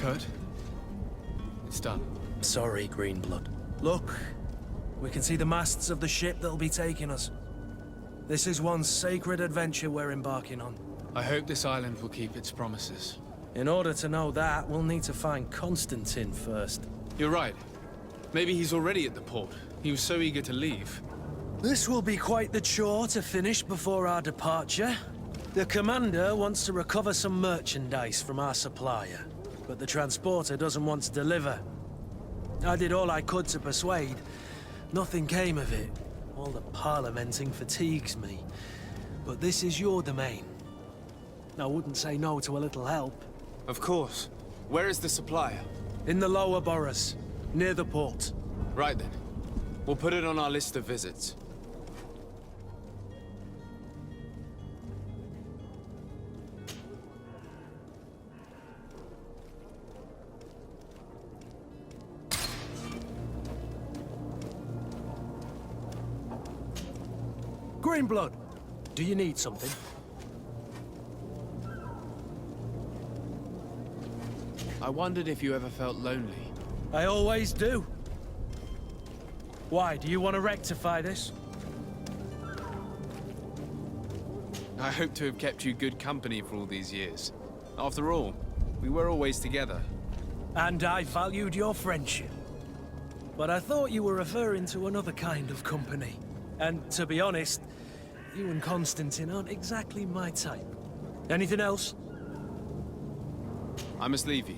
hurt. It's done. Sorry, Greenblood. Look, we can see the masts of the ship that'll be taking us. This is one sacred adventure we're embarking on. I hope this island will keep its promises. In order to know that, we'll need to find Constantine first. You're right. Maybe he's already at the port. He was so eager to leave. This will be quite the chore to finish before our departure. The commander wants to recover some merchandise from our supplier, but the transporter doesn't want to deliver. I did all I could to persuade. Nothing came of it. All the parliamenting fatigues me. But this is your domain. I wouldn't say no to a little help. Of course. Where is the supplier? In the lower boroughs, near the port. Right then. We'll put it on our list of visits. Greenblood, do you need something? I wondered if you ever felt lonely. I always do. Why, do you want to rectify this? I hope to have kept you good company for all these years. After all, we were always together. And I valued your friendship. But I thought you were referring to another kind of company. And to be honest, you and Constantine aren't exactly my type. Anything else? I must leave you.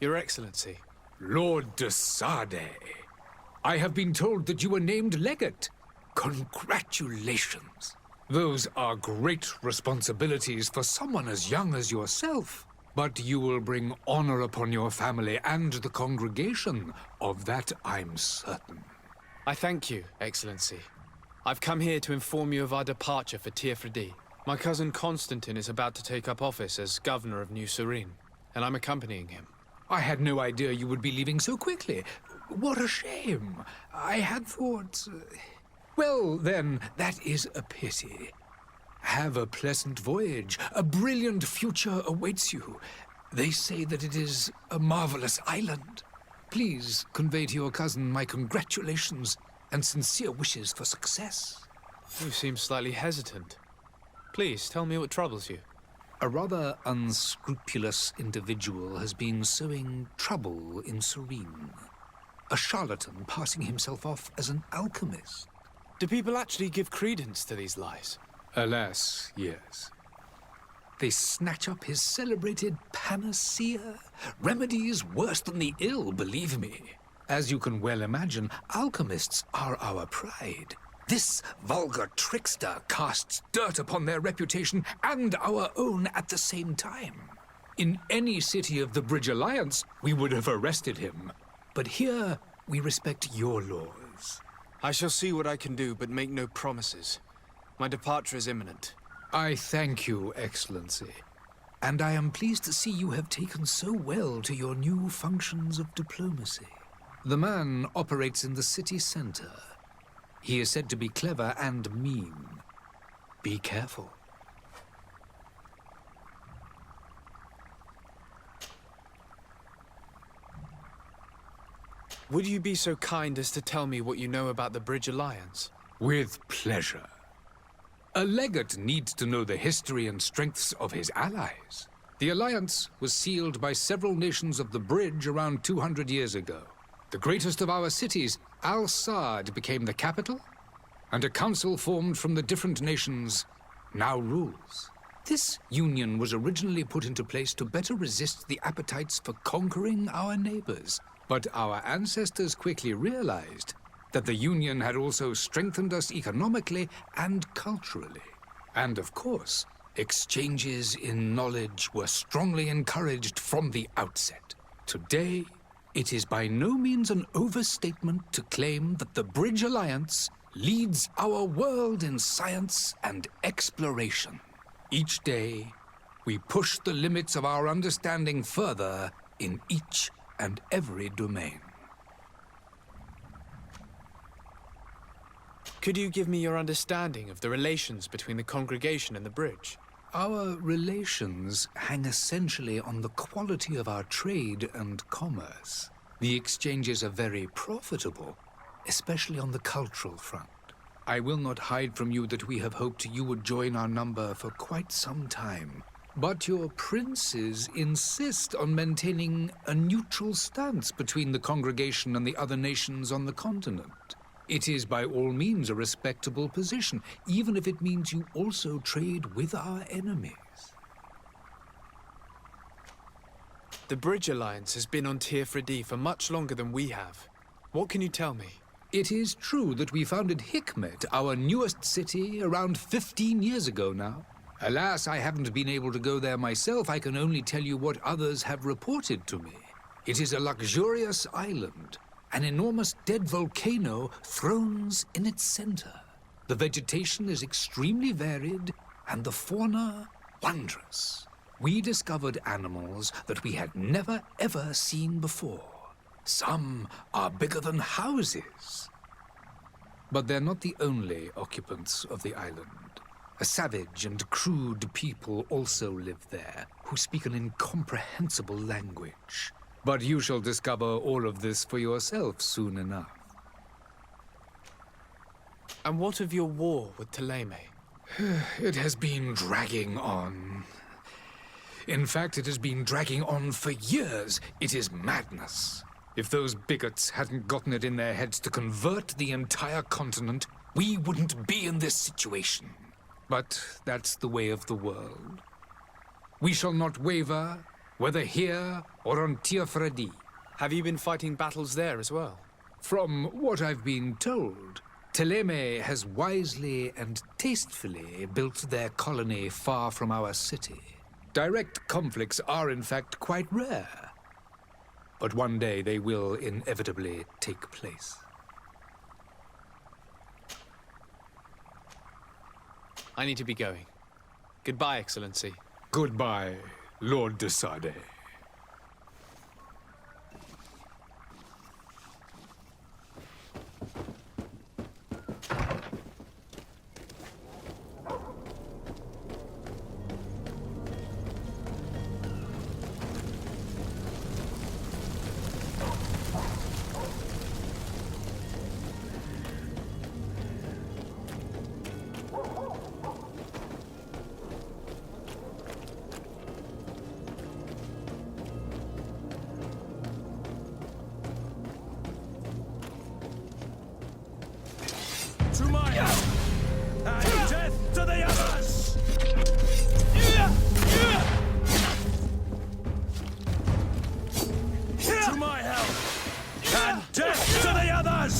Your Excellency. Lord de Sade, I have been told that you were named legate. Congratulations. Those are great responsibilities for someone as young as yourself. But you will bring honor upon your family and the congregation. Of that, I'm certain. I thank you, Excellency. I've come here to inform you of our departure for Tiefredi. My cousin Constantine is about to take up office as governor of New Serene, and I'm accompanying him. I had no idea you would be leaving so quickly. What a shame. I had thought... Well, then, that is a pity. Have a pleasant voyage. A brilliant future awaits you. They say that it is a marvelous island. Please convey to your cousin my congratulations and sincere wishes for success. You seem slightly hesitant. Please, tell me what troubles you. A rather unscrupulous individual has been sowing trouble in Serene. A charlatan passing himself off as an alchemist. Do people actually give credence to these lies? Alas, yes. They snatch up his celebrated panacea. Remedies worse than the ill, believe me. As you can well imagine, alchemists are our pride. This vulgar trickster casts dirt upon their reputation and our own at the same time. In any city of the Bridge Alliance, we would have arrested him. But here, we respect your laws. I shall see what I can do, but make no promises. My departure is imminent. I thank you, Excellency. And I am pleased to see you have taken so well to your new functions of diplomacy. The man operates in the city center. He is said to be clever and mean. Be careful. Would you be so kind as to tell me what you know about the Bridge Alliance? With pleasure. A legate needs to know the history and strengths of his allies. The alliance was sealed by several nations of the Bridge around 200 years ago. The greatest of our cities, Al-Saad, became the capital, and a council formed from the different nations now rules. This union was originally put into place to better resist the appetites for conquering our neighbors, but our ancestors quickly realized that the union had also strengthened us economically and culturally. And of course, exchanges in knowledge were strongly encouraged from the outset. Today, it is by no means an overstatement to claim that the Bridge Alliance leads our world in science and exploration. Each day, we push the limits of our understanding further in each and every domain. Could you give me your understanding of the relations between the congregation and the Bridge? Our relations hang essentially on the quality of our trade and commerce. The exchanges are very profitable, especially on the cultural front. I will not hide from you that we have hoped you would join our number for quite some time. But your princes insist on maintaining a neutral stance between the congregation and the other nations on the continent. It is by all means a respectable position, even if it means you also trade with our enemies. The Bridge Alliance has been on Tearfredi for much longer than we have. What can you tell me? It is true that we founded Hikmet, our newest city, around 15 years ago now. Alas, I haven't been able to go there myself. I can only tell you what others have reported to me. It is a luxurious island. An enormous dead volcano thrones in its center. The vegetation is extremely varied, and the fauna wondrous. We discovered animals that we had never ever seen before. Some are bigger than houses. But they're not the only occupants of the island. A savage and crude people also live there, who speak an incomprehensible language. But you shall discover all of this for yourself soon enough. And what of your war with Thélème? It has been dragging on. In fact, it has been dragging on for years. It is madness. If those bigots hadn't gotten it in their heads to convert the entire continent, we wouldn't be in this situation. But that's the way of the world. We shall not waver, whether here or on Tearfredi. Have you been fighting battles there as well? From what I've been told, Thélème has wisely and tastefully built their colony far from our city. Direct conflicts are in fact quite rare. But one day they will inevitably take place. I need to be going. Goodbye, Excellency. Goodbye, Lord de Sade. To my help! And death to the others! To my help! And death to the others!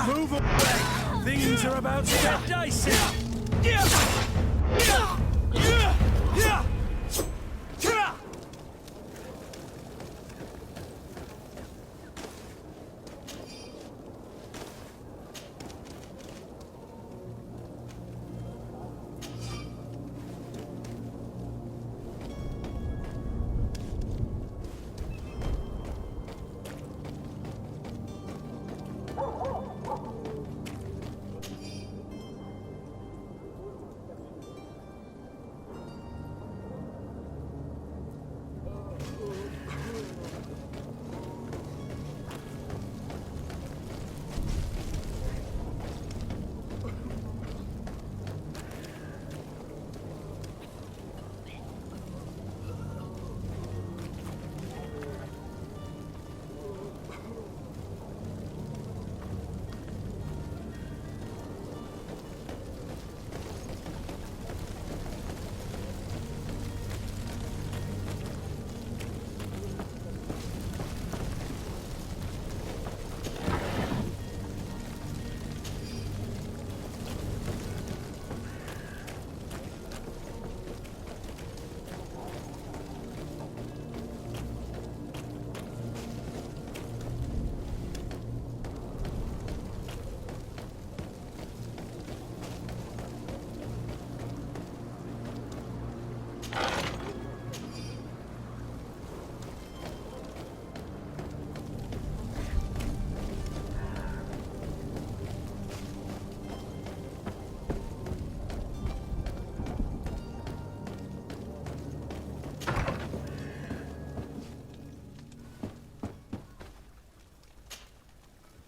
Move away! Things are about to get dicey!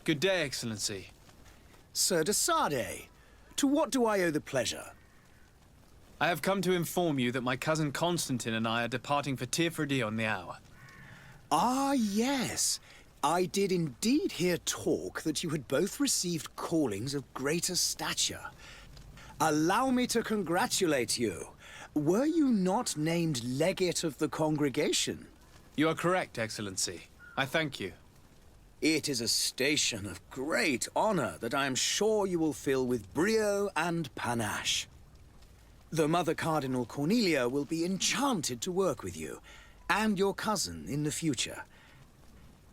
Good day, Excellency. Sir de Sade, to what do I owe the pleasure? I have come to inform you that my cousin Constantine and I are departing for Tirfredi on the hour. Ah, yes. I did indeed hear talk that you had both received callings of greater stature. Allow me to congratulate you. Were you not named legate of the congregation? You are correct, Excellency. I thank you. It is a station of great honor that I am sure you will fill with brio and panache. The Mother Cardinal Cornelia will be enchanted to work with you, and your cousin in the future.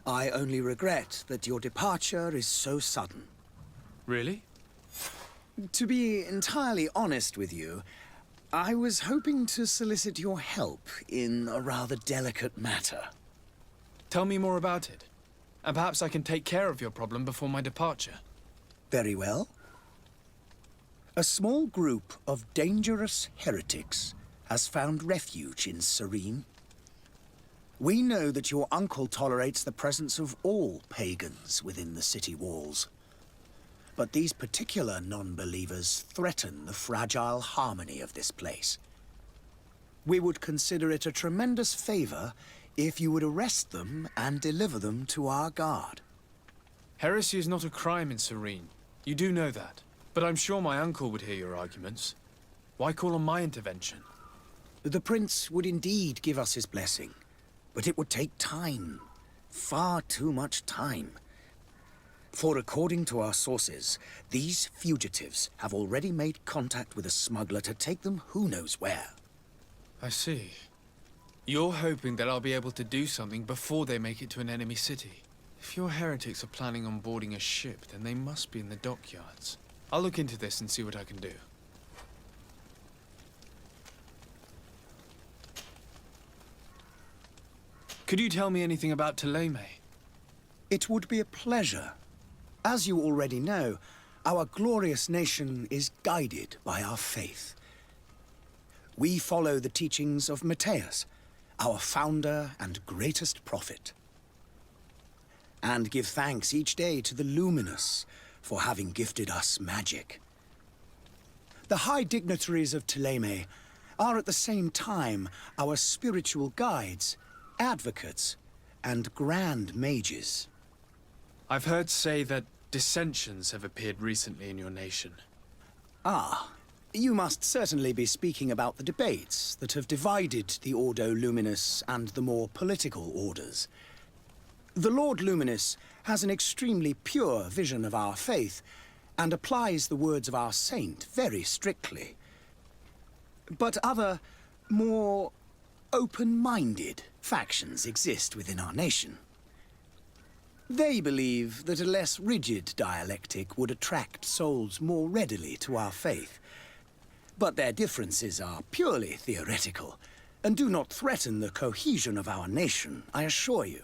I only regret that your departure is so sudden. Really? To be entirely honest with you, I was hoping to solicit your help in a rather delicate matter. Tell me more about it. And perhaps I can take care of your problem before my departure. Very well. A small group of dangerous heretics has found refuge in Serene. We know that your uncle tolerates the presence of all pagans within the city walls. But these particular non-believers threaten the fragile harmony of this place. We would consider it a tremendous favor if you would arrest them and deliver them to our guard. Heresy is not a crime in Serene. You do know that. But I'm sure my uncle would hear your arguments. Why call on my intervention? The prince would indeed give us his blessing, but it would take time. Far too much time. For according to our sources, these fugitives have already made contact with a smuggler to take them who knows where. I see. You're hoping that I'll be able to do something before they make it to an enemy city. If your heretics are planning on boarding a ship, then they must be in the dockyards. I'll look into this and see what I can do. Could you tell me anything about Ptolemy? It would be a pleasure. As you already know, our glorious nation is guided by our faith. We follow the teachings of Matthias, our founder and greatest prophet, and give thanks each day to the Luminous for having gifted us magic. The high dignitaries of Ptolemy are at the same time our spiritual guides, advocates, and grand mages. I've heard say that dissensions have appeared recently in your nation. Ah, you must certainly be speaking about the debates that have divided the Ordo Luminous and the more political orders. The Lord Luminous has an extremely pure vision of our faith and applies the words of our saint very strictly. But other, more open-minded factions exist within our nation. They believe that a less rigid dialectic would attract souls more readily to our faith. But their differences are purely theoretical and do not threaten the cohesion of our nation, I assure you.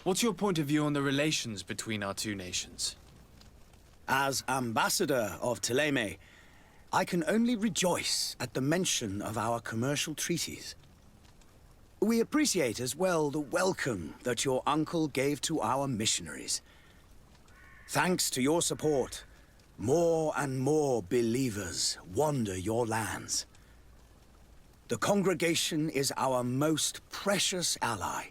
What's your point of view on the relations between our two nations? As ambassador of Ptolemy, I can only rejoice at the mention of our commercial treaties. We appreciate as well the welcome that your uncle gave to our missionaries. Thanks to your support, more and more believers wander your lands. The congregation is our most precious ally.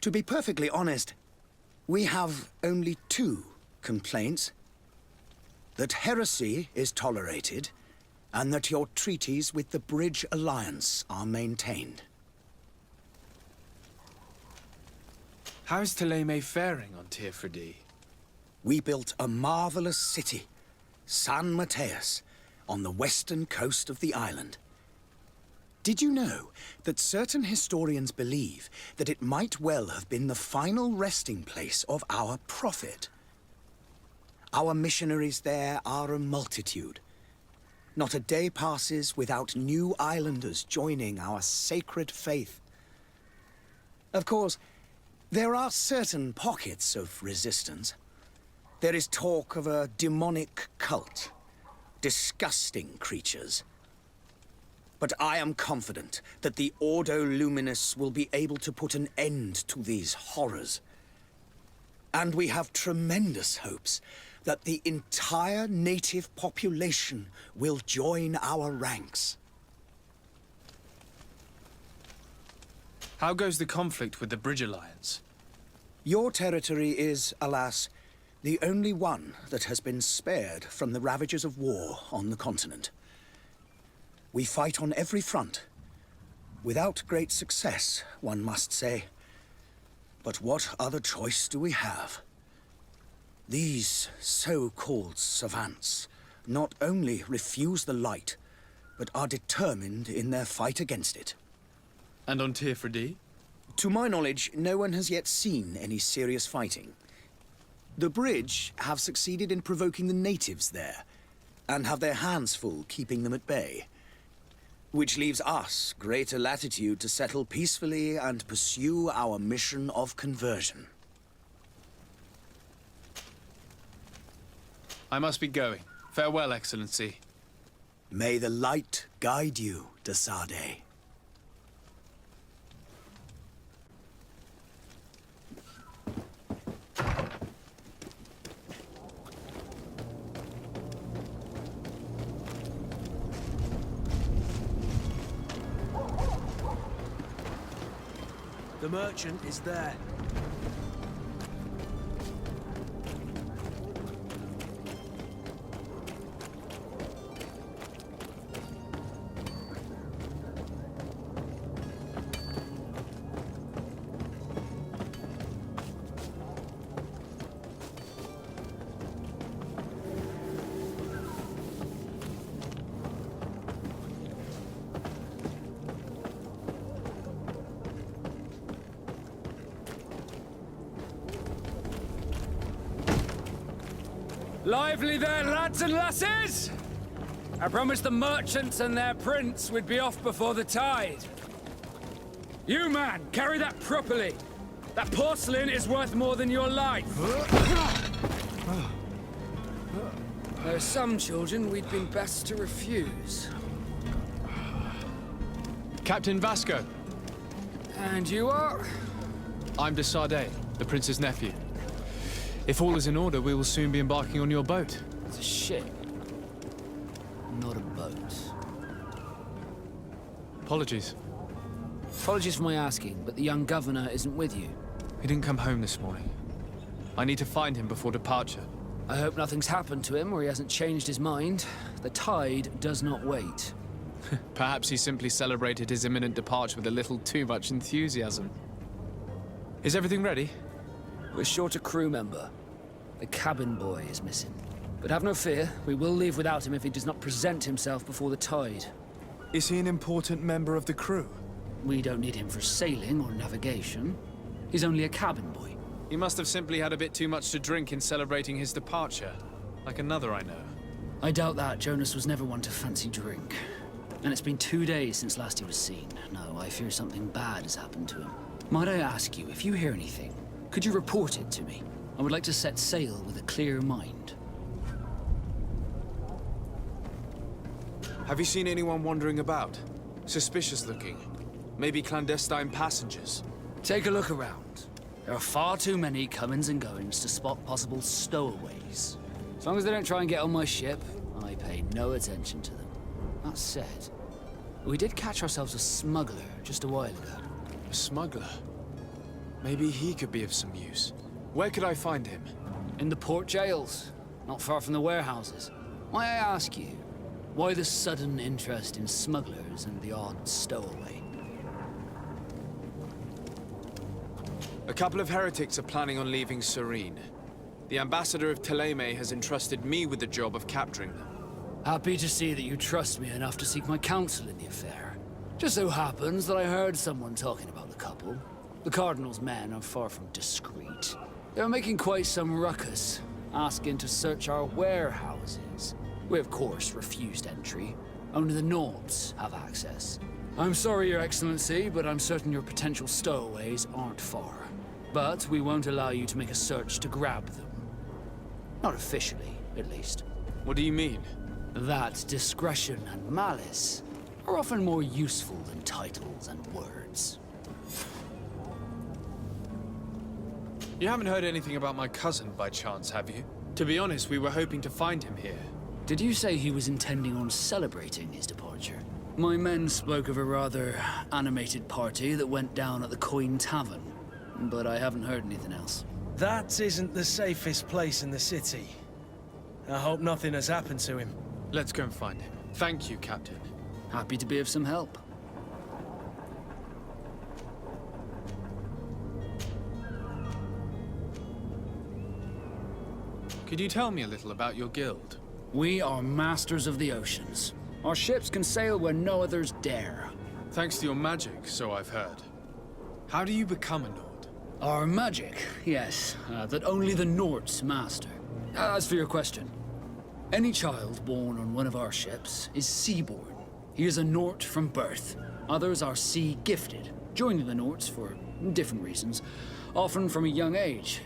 To be perfectly honest, we have only two complaints: that heresy is tolerated, and that your treaties with the Bridge Alliance are maintained. How is Ptolemy faring on Tirfredi? We built a marvelous city, San Mateus, on the western coast of the island. Did you know that certain historians believe that it might well have been the final resting place of our prophet? Our missionaries there are a multitude. Not a day passes without new islanders joining our sacred faith. Of course, there are certain pockets of resistance. There is talk of a demonic cult, disgusting creatures. But I am confident that the Ordo Luminous will be able to put an end to these horrors. And we have tremendous hopes that the entire native population will join our ranks. How goes the conflict with the Bridge Alliance? Your territory is, alas, the only one that has been spared from the ravages of war on the continent. We fight on every front. Without great success, one must say. But what other choice do we have? These so-called savants not only refuse the light, but are determined in their fight against it. And on Tirfredi? To my knowledge, no one has yet seen any serious fighting. The Bridge have succeeded in provoking the natives there, and have their hands full keeping them at bay. Which leaves us greater latitude to settle peacefully and pursue our mission of conversion. I must be going. Farewell, Excellency. May the light guide you, de Sade. The merchant is there. Lively there, lads and lasses! I promised the merchants and their prince we'd be off before the tide. You, man, carry that properly. That porcelain is worth more than your life. There are some children we'd been best to refuse. Captain Vasco. And you are? I'm de Sade, the prince's nephew. If all is in order, we will soon be embarking on your boat. It's a ship, not a boat. Apologies. Apologies for my asking, but the young governor isn't with you. He didn't come home this morning. I need to find him before departure. I hope nothing's happened to him or he hasn't changed his mind. The tide does not wait. Perhaps he simply celebrated his imminent departure with a little too much enthusiasm. Is everything ready? We're short a crew member. The cabin boy is missing. But have no fear, we will leave without him if he does not present himself before the tide. Is he an important member of the crew? We don't need him for sailing or navigation. He's only a cabin boy. He must have simply had a bit too much to drink in celebrating his departure. Like another I know. I doubt that. Jonas was never one to fancy drink. And it's been 2 days since last he was seen. No, I fear something bad has happened to him. Might I ask you, if you hear anything, could you report it to me? I would like to set sail with a clear mind. Have you seen anyone wandering about? Suspicious looking. Maybe clandestine passengers. Take a look around. There are far too many comings and goings to spot possible stowaways. As long as they don't try and get on my ship, I pay no attention to them. That said, we did catch ourselves a smuggler just a while ago. A smuggler? Maybe he could be of some use. Where could I find him? In the port jails, not far from the warehouses. May I ask you, why the sudden interest in smugglers and the odd stowaway? A couple of heretics are planning on leaving Serene. The ambassador of Thélème has entrusted me with the job of capturing them. Happy to see that you trust me enough to seek my counsel in the affair. Just so happens that I heard someone talking about the couple. The Cardinal's men are far from discreet. They're making quite some ruckus, asking to search our warehouses. We, of course, refused entry. Only the Nobs have access. I'm sorry, Your Excellency, but I'm certain your potential stowaways aren't far. But we won't allow you to make a search to grab them. Not officially, at least. What do you mean? That discretion and malice are often more useful than titles and words. You haven't heard anything about my cousin by chance, have you? To be honest, we were hoping to find him here. Did you say he was intending on celebrating his departure? My men spoke of a rather animated party that went down at the Coin Tavern, but I haven't heard anything else. That isn't the safest place in the city. I hope nothing has happened to him. Let's go and find him. Thank you, Captain. Happy to be of some help. Could you tell me a little about your guild? We are masters of the oceans. Our ships can sail where no others dare. Thanks to your magic, so I've heard. How do you become a Nord? Our magic, yes, that only the Nords master. As for your question, any child born on one of our ships is seaborn. He is a Nord from birth. Others are sea-gifted, joining the Nords for different reasons, often from a young age.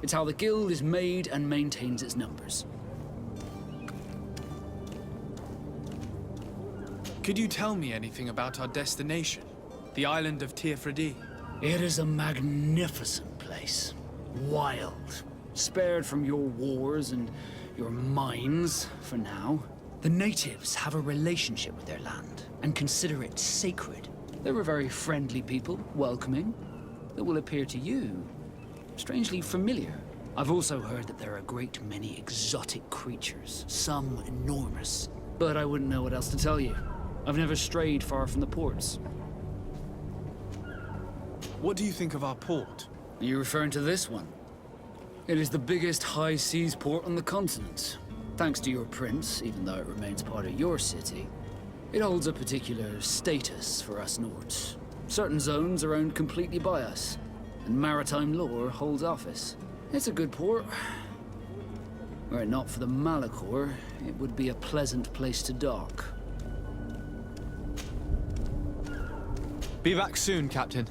It's how the guild is made and maintains its numbers. Could you tell me anything about our destination? The island of Tirfredi? It is a magnificent place. Wild. Spared from your wars and your mines, for now. The natives have a relationship with their land and consider it sacred. They're a very friendly people, welcoming, that will appear to you strangely familiar. I've also heard that there are a great many exotic creatures, some enormous. But I wouldn't know what else to tell you. I've never strayed far from the ports. What do you think of our port? Are you referring to this one? It is the biggest high seas port on the continent. Thanks to your prince, even though it remains part of your city, it holds a particular status for us Nords. Certain zones are owned completely by us, and maritime law holds office. It's a good port. Were it not for the Malachor, it would be a pleasant place to dock. Be back soon, Captain.